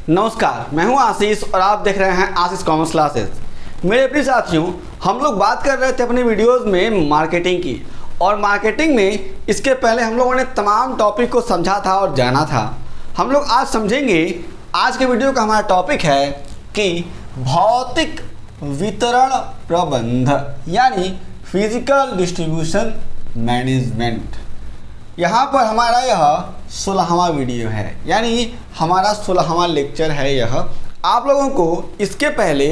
नमस्कार, मैं हूं आशीष और आप देख रहे हैं आशीष कॉमर्स क्लासेस। मेरे प्रिय साथियों, हम लोग बात कर रहे थे अपने वीडियोस में मार्केटिंग की, और मार्केटिंग में इसके पहले हम लोगों ने तमाम टॉपिक को समझा था और जाना था। हम लोग आज समझेंगे। आज के वीडियो का हमारा टॉपिक है कि भौतिक वितरण प्रबंध यानी फिजिकल डिस्ट्रीब्यूशन मैनेजमेंट। यहाँ पर हमारा यह 16वां वीडियो है, यानी हमारा 16वां लेक्चर है यह। आप लोगों को इसके पहले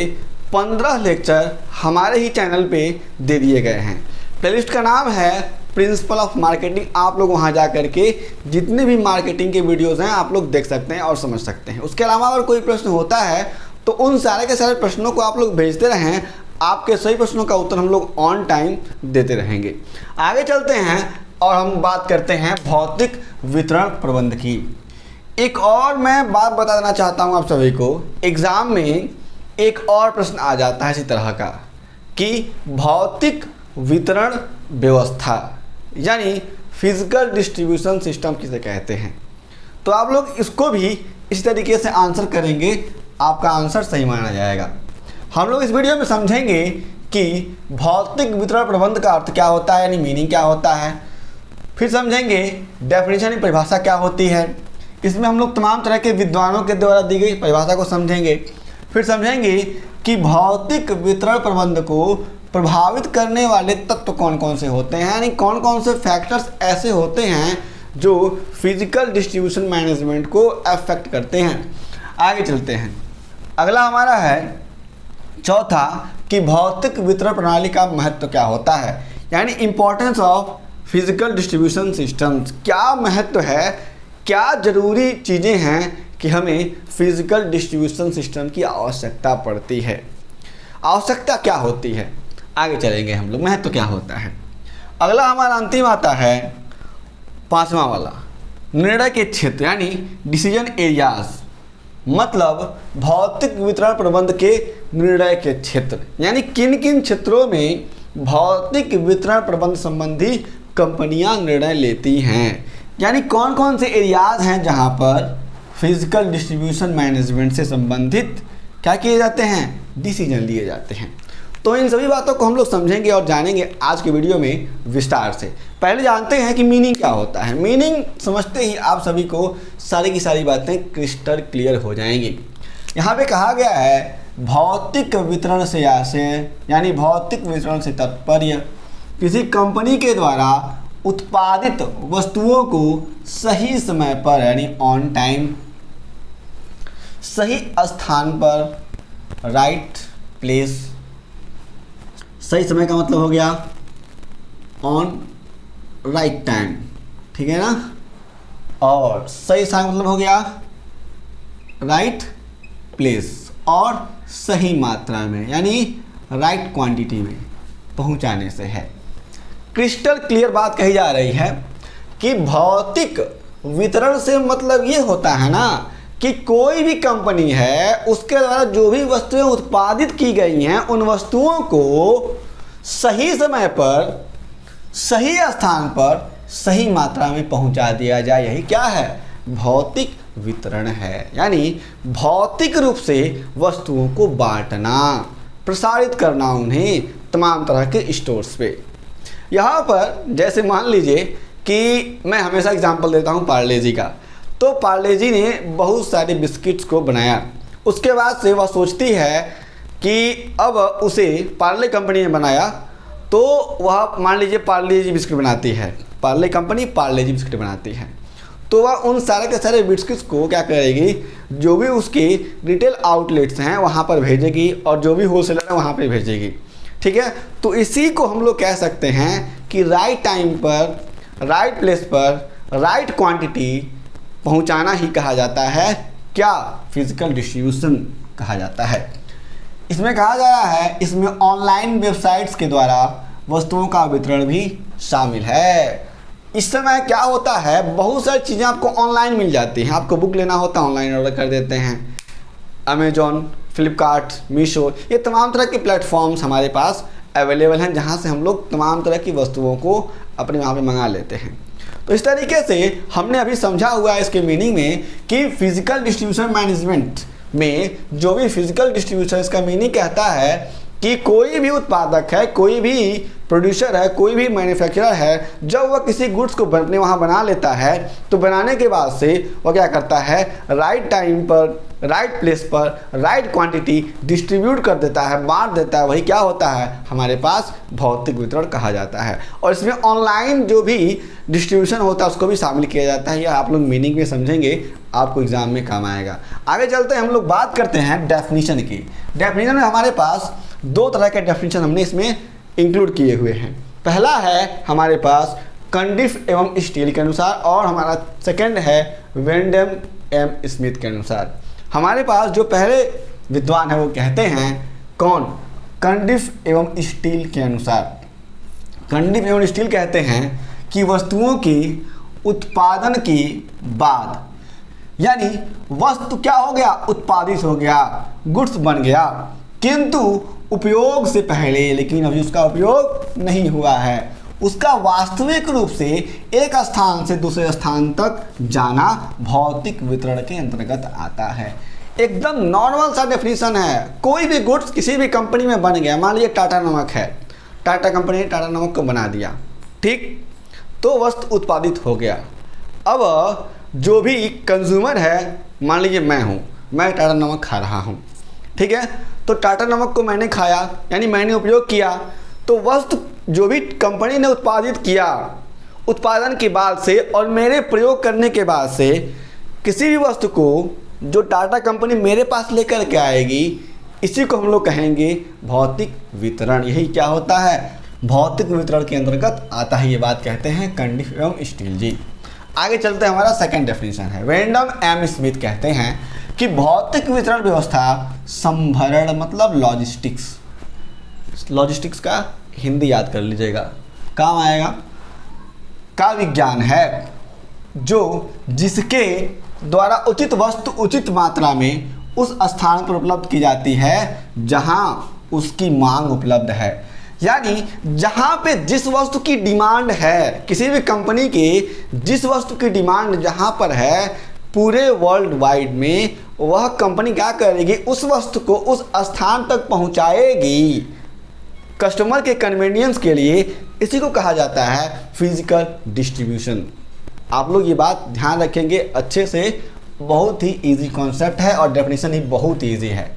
15 लेक्चर हमारे ही चैनल पे दे दिए गए हैं। प्लेलिस्ट का नाम है प्रिंसिपल ऑफ मार्केटिंग। आप लोग वहाँ जा कर के जितने भी मार्केटिंग के वीडियोज़ हैं आप लोग देख सकते हैं और समझ सकते हैं। उसके अलावा अगर कोई प्रश्न होता है तो उन सारे के सारे प्रश्नों को आप लोग भेजते रहें। आपके सही प्रश्नों का उत्तर हम लोग ऑन टाइम देते रहेंगे। आगे चलते हैं और हम बात करते हैं भौतिक वितरण प्रबंध की। एक और मैं बात बता देना चाहता हूं आप सभी को। एग्ज़ाम में एक और प्रश्न आ जाता है इसी तरह का कि भौतिक वितरण व्यवस्था यानी फिजिकल डिस्ट्रीब्यूशन सिस्टम किसे कहते हैं। तो आप लोग इसको भी इस तरीके से आंसर करेंगे, आपका आंसर सही माना जाएगा। हम लोग इस वीडियो में समझेंगे कि भौतिक वितरण प्रबंध का अर्थ क्या होता है, यानी मीनिंग क्या होता है। फिर समझेंगे डेफिनेशन की परिभाषा क्या होती है। इसमें हम लोग तमाम तरह के विद्वानों के द्वारा दी गई परिभाषा को समझेंगे। फिर समझेंगे कि भौतिक वितरण प्रबंध को प्रभावित करने वाले तत्व कौन कौन से होते हैं, यानी कौन कौन से फैक्टर्स ऐसे होते हैं जो फिजिकल डिस्ट्रीब्यूशन मैनेजमेंट को अफेक्ट करते हैं। आगे चलते हैं। अगला हमारा है चौथा कि भौतिक वितरण प्रणाली का महत्व क्या होता है, यानी importance of physical distribution systems. क्या महत्व है, क्या ज़रूरी चीज़ें हैं कि हमें फिजिकल डिस्ट्रीब्यूशन सिस्टम की आवश्यकता पड़ती है, आवश्यकता क्या होती है। आगे चलेंगे हम लोग, महत्व क्या होता है। अगला हमारा अंतिम आता है 5वां वाला, निर्णय के क्षेत्र यानी डिसीजन एरियाज। मतलब भौतिक वितरण प्रबंध के निर्णय के क्षेत्र, यानी किन किन क्षेत्रों में भौतिक वितरण प्रबंध संबंधी कंपनियां निर्णय लेती हैं, यानी कौन कौन से एरियाज हैं जहां पर फिजिकल डिस्ट्रीब्यूशन मैनेजमेंट से संबंधित क्या किए जाते हैं, डिसीजन लिए जाते हैं। तो इन सभी बातों को हम लोग समझेंगे और जानेंगे आज के वीडियो में विस्तार से। पहले जानते हैं कि मीनिंग क्या होता है। मीनिंग समझते ही आप सभी को सारी की सारी बातें क्रिस्टल क्लियर हो जाएंगी। यहाँ पे कहा गया है भौतिक वितरण से यानी भौतिक वितरण से तात्पर्य किसी कंपनी के द्वारा उत्पादित वस्तुओं को सही समय पर यानी ऑन टाइम, सही स्थान पर, राइट प्लेस। सही समय का मतलब हो गया ऑन राइट टाइम, ठीक है ना। और सही स्थान का मतलब हो गया राइट प्लेस, और सही मात्रा में यानी राइट क्वांटिटी में पहुंचाने से है। क्रिस्टल क्लियर बात कही जा रही है कि भौतिक वितरण से मतलब ये होता है ना कि कोई भी कंपनी है उसके द्वारा जो भी वस्तुएं उत्पादित की गई हैं उन वस्तुओं को सही समय पर, सही स्थान पर, सही मात्रा में पहुंचा दिया जाए। यही क्या है, भौतिक वितरण है। यानी भौतिक रूप से वस्तुओं को बांटना, प्रसारित करना उन्हें तमाम तरह के स्टोर्स पे। यहाँ पर जैसे मान लीजिए कि मैं हमेशा एग्जांपल देता हूँ पार्ले जी का। तो पार्ले जी ने बहुत सारे बिस्किट्स को बनाया। उसके बाद से वह सोचती है कि अब उसे पार्ले कंपनी ने बनाया, तो वह मान लीजिए पार्ले जी बिस्किट बनाती है, पार्ले कंपनी पार्ले जी बिस्किट बनाती है। तो वह उन सारे के सारे बिस्किट्स को क्या करेगी, जो भी उसके रिटेल आउटलेट्स हैं वहाँ पर भेजेगी और जो भी होलसेलर है वहाँ पर भेजेगी, ठीक है। तो इसी को हम लोग कह सकते हैं कि राइट टाइम पर, राइट प्लेस पर, राइट क्वांटिटी पहुंचाना ही कहा जाता है। क्या, फिजिकल डिस्ट्रीब्यूशन कहा जाता है। इसमें कहा जा रहा है इसमें ऑनलाइन वेबसाइट्स के द्वारा वस्तुओं का वितरण भी शामिल है। इस समय क्या होता है, बहुत सारी चीज़ें आपको ऑनलाइन मिल जाती हैं। आपको बुक लेना होता है, ऑनलाइन ऑर्डर कर देते हैं। अमेजॉन, फ्लिपकार्ट, मीशो, ये तमाम तरह के प्लेटफॉर्म्स हमारे पास अवेलेबल हैं जहाँ से हम लोग तमाम तरह की वस्तुओं को अपने वहाँ पे मंगा लेते हैं। तो इस तरीके से हमने अभी समझा हुआ है इसके मीनिंग में कि फिजिकल डिस्ट्रीब्यूशन मैनेजमेंट में जो भी फिजिकल डिस्ट्रीब्यूशन, इसका मीनिंग कहता है कि कोई भी उत्पादक है, कोई भी प्रोड्यूसर है, कोई भी मैन्युफैक्चरर है, जब वह किसी गुड्स को अपने वहाँ बना लेता है तो बनाने के बाद से वह क्या करता है, राइट टाइम पर, राइट प्लेस पर, राइट क्वांटिटी डिस्ट्रीब्यूट कर देता है, बांट देता है। वही क्या होता है, हमारे पास भौतिक वितरण कहा जाता है। और इसमें ऑनलाइन जो भी डिस्ट्रीब्यूशन होता है उसको भी शामिल किया जाता है। यह आप लोग मीनिंग में समझेंगे, आपको एग्जाम में काम आएगा। आगे चलते हैं, हम लोग बात करते हैं डेफिनेशन की। डेफिनेशन में हमारे पास दो तरह के डेफिनेशन हमने इसमें इंक्लूड किए हुए हैं। पहला है हमारे पास कंडिफ एवं स्टील के अनुसार, और हमारा सेकंड है वेंडम एम स्मिथ के अनुसार। हमारे पास जो पहले विद्वान है वो कहते हैं कौन, कंडिफ एवं स्टील के अनुसार। कंडिफ एवं स्टील कहते हैं कि वस्तुओं की उत्पादन के बाद, यानी वस्तु क्या हो गया, उत्पादित हो गया, गुड्स बन गया, किंतु उपयोग से पहले, लेकिन अभी उसका उपयोग नहीं हुआ है, उसका वास्तविक रूप से एक स्थान से दूसरे स्थान तक जाना भौतिक वितरण के अंतर्गत आता है। एकदम नॉर्मल सा डेफिनेशन है। कोई भी गुड्स किसी भी कंपनी में बन गया, मान लीजिए टाटा नमक है, टाटा कंपनी ने टाटा नमक को बना दिया, ठीक, तो वस्तु उत्पादित हो गया। अब जो भी कंज्यूमर है, मान लीजिए मैं हूँ, मैं टाटा नमक खा रहा हूँ, ठीक है, तो टाटा नमक को मैंने खाया, यानी मैंने उपयोग किया, तो वस्तु जो भी कंपनी ने उत्पादित किया उत्पादन के बाद से और मेरे प्रयोग करने के बाद से, किसी भी वस्तु को जो टाटा कंपनी मेरे पास लेकर के आएगी, इसी को हम लोग कहेंगे भौतिक वितरण। यही क्या होता है, भौतिक वितरण के अंतर्गत आता है। ये बात कहते हैं कंडिफ एवं स्टील जी। आगे चलते हैं, हमारा सेकंड डेफिनेशन है, वेंडम एम स्मिथ कहते हैं कि भौतिक वितरण व्यवस्था संभरण, मतलब लॉजिस्टिक्स, लॉजिस्टिक्स का हिंदी याद कर लीजिएगा, काम आएगा, का विज्ञान है जो जिसके द्वारा उचित वस्तु उचित मात्रा में उस स्थान पर उपलब्ध की जाती है जहां उसकी मांग उपलब्ध है। यानी जहां पे जिस वस्तु की डिमांड है, किसी भी कंपनी के जिस वस्तु की डिमांड जहां पर है पूरे वर्ल्ड वाइड में, वह कंपनी क्या करेगी, उस वस्तु को उस स्थान तक पहुंचाएगी कस्टमर के कन्वीनियंस के लिए। इसी को कहा जाता है फिजिकल डिस्ट्रीब्यूशन। आप लोग ये बात ध्यान रखेंगे अच्छे से, बहुत ही इजी कॉन्सेप्ट है और डेफिनेशन ही बहुत इजी है।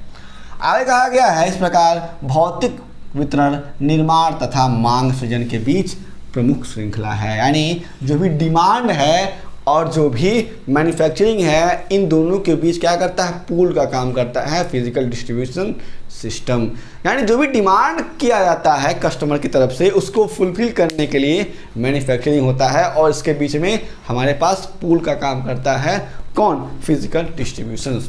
आगे कहा गया है इस प्रकार, भौतिक वितरण निर्माण तथा मांग सृजन के बीच प्रमुख श्रृंखला है। यानी जो भी डिमांड है और जो भी मैन्युफैक्चरिंग है, इन दोनों के बीच क्या करता है, पूल का काम करता है फिजिकल डिस्ट्रीब्यूशन सिस्टम। यानी जो भी डिमांड किया जाता है कस्टमर की तरफ से, उसको फुलफिल करने के लिए मैन्युफैक्चरिंग होता है, और इसके बीच में हमारे पास पूल का काम करता है कौन, फिजिकल डिस्ट्रीब्यूशन।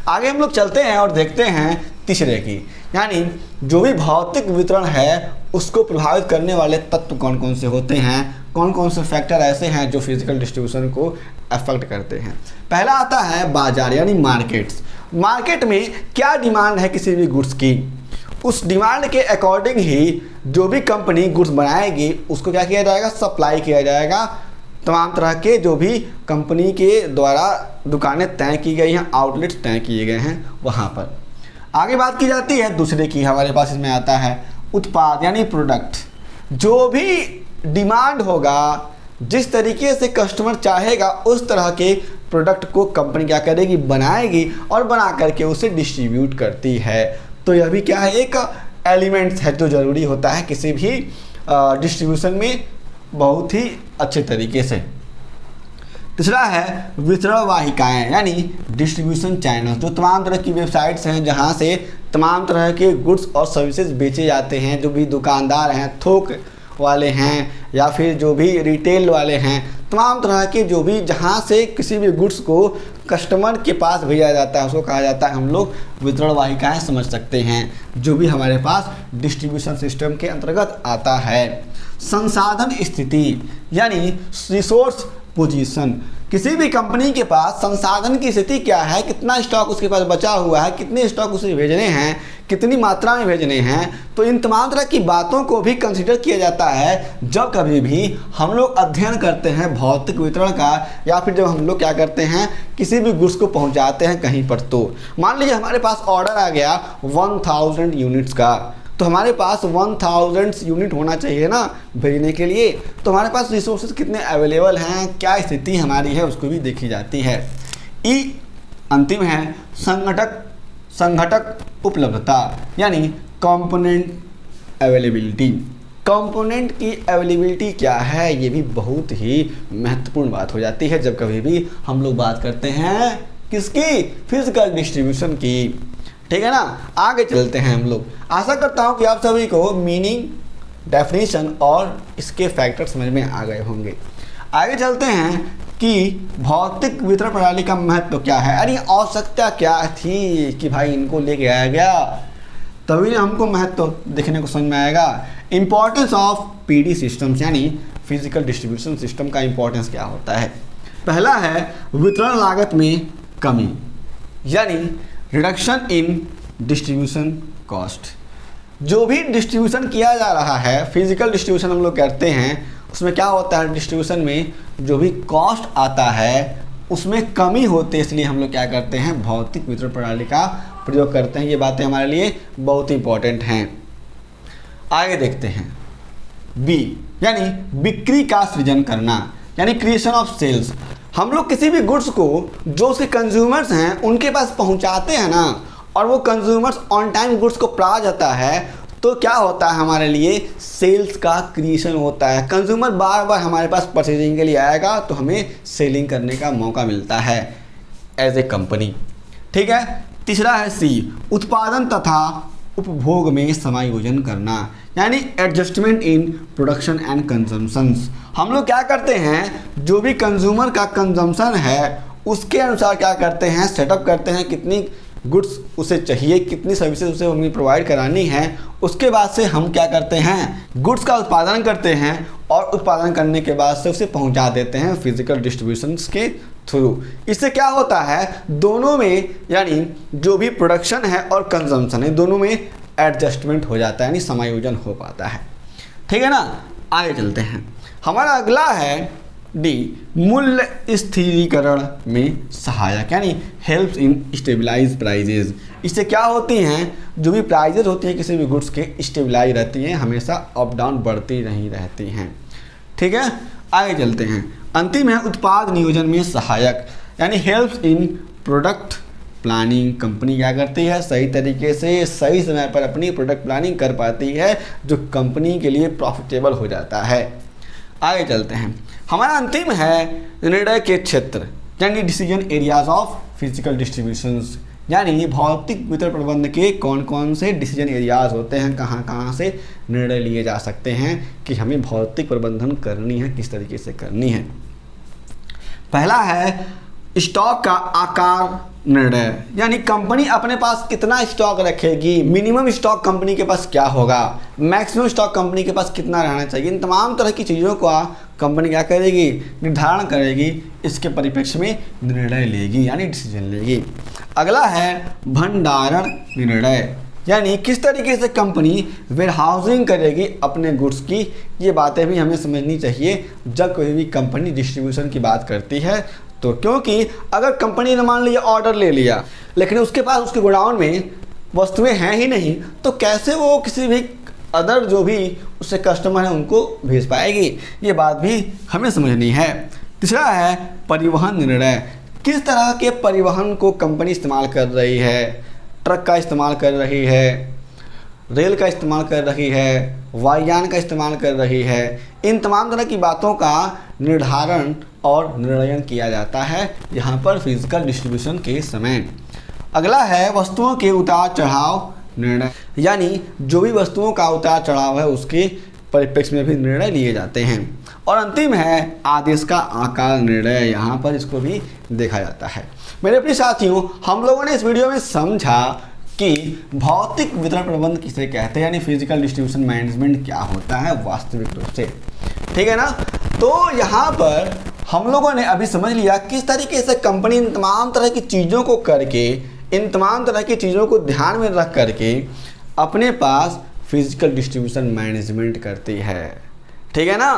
आगे हम लोग चलते हैं और देखते हैं तीसरे की, यानी जो भी भौतिक वितरण है उसको प्रभावित करने वाले तत्व कौन कौन से होते हैं, कौन कौन से फैक्टर ऐसे हैं जो फिजिकल डिस्ट्रीब्यूशन को अफेक्ट करते हैं। पहला आता है बाजार, यानी मार्केट्स। मार्केट में क्या डिमांड है किसी भी गुड्स की, उस डिमांड के अकॉर्डिंग ही जो भी कंपनी गुड्स बनाएगी उसको क्या किया जाएगा, सप्लाई किया जाएगा। तमाम तरह के जो भी कंपनी के द्वारा दुकानें तय की गई हैं, आउटलेट्स तय किए गए हैं, वहाँ पर। आगे बात की जाती है दूसरे की, हमारे पास इसमें आता है उत्पाद, यानी प्रोडक्ट। जो भी डिमांड होगा, जिस तरीके से कस्टमर चाहेगा उस तरह के प्रोडक्ट को कंपनी क्या करेगी, बनाएगी और बना करके उसे डिस्ट्रीब्यूट करती है। तो यह भी क्या है, एक एलिमेंट्स है जो ज़रूरी होता है किसी भी डिस्ट्रीब्यूशन में, बहुत ही अच्छे तरीके से। तीसरा है वितरण वाहिकाएं, यानी डिस्ट्रीब्यूशन चैनल। जो तमाम तरह की वेबसाइट्स हैं जहां से तमाम तरह के गुड्स और सर्विसेज बेचे जाते हैं, जो भी दुकानदार हैं, थोक वाले हैं या फिर जो भी रिटेल वाले हैं, तमाम तरह के जो भी जहां से किसी भी गुड्स को कस्टमर के पास भेजा जाता है उसको कहा जाता है, हम लोग वितरण वाहिकाएं समझ सकते हैं, जो भी हमारे पास डिस्ट्रीब्यूशन सिस्टम के अंतर्गत आता है। संसाधन स्थिति, यानी रिसोर्स पोजीशन। किसी भी कंपनी के पास संसाधन की स्थिति क्या है, कितना स्टॉक उसके पास बचा हुआ है, कितने स्टॉक उसे भेजने हैं, कितनी मात्रा में भेजने हैं, तो इन तमाम तरह की बातों को भी कंसिडर किया जाता है जब कभी भी हम लोग अध्ययन करते हैं भौतिक वितरण का, या फिर जब हम लोग क्या करते हैं किसी भी गुड्स को पहुंचाते हैं कहीं पर। तो मान लीजिए हमारे पास ऑर्डर आ गया 1000 यूनिट्स का, तो हमारे पास 1000 यूनिट होना चाहिए ना भेजने के लिए। तो हमारे पास रिसोर्सेज कितने अवेलेबल हैं, क्या स्थिति हमारी है, उसको भी देखी जाती है। ई अंतिम है संघटक उपलब्धता, यानी कंपोनेंट अवेलेबिलिटी। कंपोनेंट की अवेलेबिलिटी क्या है, ये भी बहुत ही महत्वपूर्ण बात हो जाती है जब कभी भी हम लोग बात करते हैं किसकी, फिजिकल डिस्ट्रीब्यूशन की। ठीक है ना, आगे चलते हैं हम लोग। आशा करता हूँ कि आप सभी को मीनिंग, डेफिनेशन और इसके फैक्टर समझ में आ गए होंगे। आगे चलते हैं कि भौतिक वितरण प्रणाली का महत्व क्या है। अरे आवश्यकता क्या थी कि भाई इनको लेके आया गया, तभी हमको महत्व देखने को समझ में आएगा। इंपॉर्टेंस ऑफ पीडी सिस्टम्स, यानी फिजिकल डिस्ट्रीब्यूशन सिस्टम का इंपॉर्टेंस क्या होता है। पहला है वितरण लागत में कमी, यानी रिडक्शन इन डिस्ट्रीब्यूशन कॉस्ट। जो भी डिस्ट्रीब्यूशन किया जा रहा है, फिजिकल डिस्ट्रीब्यूशन हम लोग करते हैं, उसमें क्या होता है, डिस्ट्रीब्यूशन में जो भी कॉस्ट आता है उसमें कमी होती है, इसलिए हम लोग क्या करते हैं भौतिक वितरण प्रणाली का प्रयोग करते हैं। ये बातें हमारे लिए बहुत इंपॉर्टेंट हैं। आगे देखते हैं बी, यानी बिक्री का सृजन करना, यानी क्रिएशन ऑफ सेल्स। हम लोग किसी भी गुड्स को जो उसके कंज्यूमर्स हैं उनके पास पहुंचाते हैं ना, और वो कंज्यूमर्स ऑन टाइम गुड्स को पा जाता है, तो क्या होता है हमारे लिए सेल्स का क्रिएशन होता है। कंज्यूमर बार बार हमारे पास परचेजिंग के लिए आएगा तो हमें सेलिंग करने का मौका मिलता है एज ए कंपनी। ठीक है। तीसरा है सी, उत्पादन तथा उपभोग में समायोजन करना, यानी adjustment in production and consumptions. हम लोग क्या करते हैं, जो भी कंज्यूमर का कंजम्पशन है उसके अनुसार क्या करते हैं, सेटअप करते हैं कितनी गुड्स उसे चाहिए, कितनी सर्विसेज उसे हमें प्रोवाइड करानी है। उसके बाद से हम क्या करते हैं, गुड्स का उत्पादन करते हैं, और उत्पादन करने के बाद से उसे पहुंचा देते हैं फिजिकल डिस्ट्रीब्यूशन के थ्रू। इससे क्या होता है, दोनों में यानी जो भी प्रोडक्शन है और कंजम्पशन है दोनों में एडजस्टमेंट हो जाता है, यानी समायोजन हो पाता है। ठीक है ना। आगे चलते हैं, हमारा अगला है डी, मूल्य स्थिरीकरण में सहायक, यानी हेल्प्स इन स्टेबलाइज प्राइजेज। इससे क्या होती हैं, जो भी प्राइजेज होती हैं किसी भी गुड्स के स्टेबलाइज रहती हैं, हमेशा अप डाउन बढ़ती नहीं रहती हैं। ठीक है। आगे चलते हैं, अंतिम है उत्पाद नियोजन में सहायक, यानी helps in product planning. Company क्या करती है, सही तरीके से सही समय पर अपनी प्रोडक्ट प्लानिंग कर पाती है, जो कंपनी के लिए प्रॉफिटेबल हो जाता है। आगे चलते हैं, हमारा अंतिम है निर्णय के क्षेत्र, यानी decision areas of physical distributions, यानी भौतिक वितरण प्रबंध के कौन कौन से डिसीजन एरियाज होते हैं, कहाँ कहाँ से निर्णय लिए जा सकते हैं कि हमें भौतिक प्रबंधन करनी है, किस तरीके से करनी है। पहला है स्टॉक का आकार निर्णय, यानी कंपनी अपने पास कितना स्टॉक रखेगी, मिनिमम स्टॉक कंपनी के पास क्या होगा, मैक्सिमम स्टॉक कंपनी के पास कितना रहना चाहिए। इन तमाम तरह की चीज़ों को कंपनी क्या करेगी, निर्धारण करेगी, इसके परिप्रेक्ष्य में निर्णय लेगी, यानी डिसीजन लेगी। अगला है भंडारण निर्णय, यानी किस तरीके से कंपनी वेयर हाउसिंग करेगी अपने गुड्स की। ये बातें भी हमें समझनी चाहिए जब कोई भी कंपनी डिस्ट्रीब्यूशन की बात करती है। तो क्योंकि अगर कंपनी ने मान लिया ऑर्डर ले लिया, लेकिन उसके पास उसके गोडाउन में वस्तुएं हैं ही नहीं, तो कैसे वो किसी भी अदर जो भी उससे कस्टमर है उनको भेज पाएगी, ये बात भी हमें समझनी है। तीसरा है परिवहन निर्णय, किस तरह के परिवहन को कंपनी इस्तेमाल कर रही है, ट्रक का इस्तेमाल कर रही है, रेल का इस्तेमाल कर रही है, वायुयान का इस्तेमाल कर रही है। इन तमाम तरह की बातों का निर्धारण और निर्णय किया जाता है यहाँ पर फिजिकल डिस्ट्रीब्यूशन के समय। अगला है वस्तुओं के उतार चढ़ाव निर्णय, यानी जो भी वस्तुओं का उतार चढ़ाव है उसके परिप्रेक्ष्य में भी निर्णय लिए जाते हैं। और अंतिम है आदेश का आकार निर्णय, यहाँ पर इसको भी देखा जाता है। मेरे प्रिय साथियों, हम लोगों ने इस वीडियो में समझा कि भौतिक वितरण प्रबंध किसे कहते हैं, यानी फिजिकल डिस्ट्रीब्यूशन मैनेजमेंट क्या होता है वास्तविक रूप से। ठीक है ना। तो यहाँ पर हम लोगों ने अभी समझ लिया किस तरीके से कंपनी इन तमाम तरह की चीज़ों को करके इन तमाम तरह की चीज़ों को ध्यान में रख करके अपने पास फिजिकल डिस्ट्रीब्यूशन मैनेजमेंट करती है, ठीक है ना।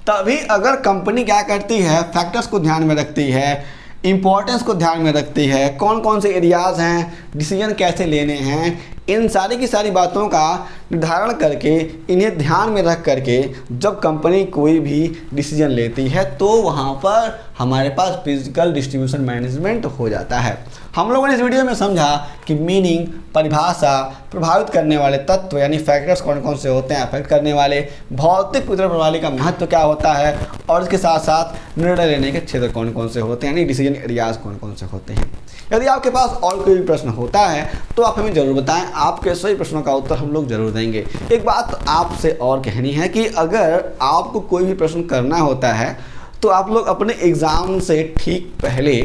तभी अगर कंपनी क्या करती है, फैक्टर्स को ध्यान में रखती है, इम्पोर्टेंस को ध्यान में रखती है, कौन कौन से एरियाज़ हैं, डिसीजन कैसे लेने हैं, इन सारी की सारी बातों का निर्धारण करके इन्हें ध्यान में रख करके जब कंपनी कोई भी डिसीजन लेती है तो वहाँ पर हमारे पास फिजिकल डिस्ट्रीब्यूशन मैनेजमेंट हो जाता है। हम लोगों ने इस वीडियो में समझा कि मीनिंग, परिभाषा, प्रभावित करने वाले तत्व यानी फैक्टर्स कौन कौन से होते हैं, अफेक्ट करने वाले, भौतिक वितरण प्रणाली का महत्व क्या होता है और इसके साथ साथ निर्णय लेने के क्षेत्र कौन कौन से होते हैं यानी डिसीजन एरियाज कौन कौन से होते हैं। यदि आपके पास और कोई भी प्रश्न होता है तो आप हमें ज़रूर बताएं, आपके सभी प्रश्नों का उत्तर हम लोग ज़रूर देंगे। एक बात आपसे और कहनी है कि अगर आपको कोई भी प्रश्न करना होता है तो आप लोग अपने एग्ज़ाम से ठीक पहले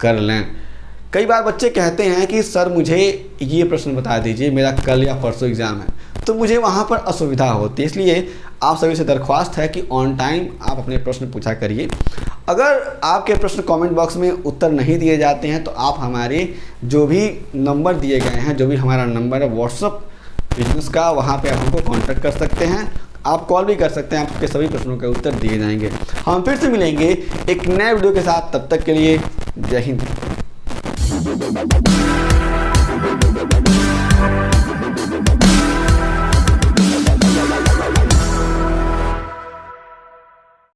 कर लें। कई बार बच्चे कहते हैं कि सर मुझे ये प्रश्न बता दीजिए, मेरा कल या परसों एग्ज़ाम है, तो मुझे वहाँ पर असुविधा होती है। इसलिए आप सभी से दरख्वास्त है कि ऑन टाइम आप अपने प्रश्न पूछा करिए। अगर आपके प्रश्न कमेंट बॉक्स में उत्तर नहीं दिए जाते हैं तो आप हमारे जो भी नंबर दिए गए हैं, जो भी हमारा नंबर है व्हाट्सअप बिजनेस का, वहाँ पे आप हमको कांटेक्ट कर सकते हैं, आप कॉल भी कर सकते हैं, आपके सभी प्रश्नों के उत्तर दिए जाएंगे। हम फिर से मिलेंगे एक नए वीडियो के साथ, तब तक के लिए जय हिंद।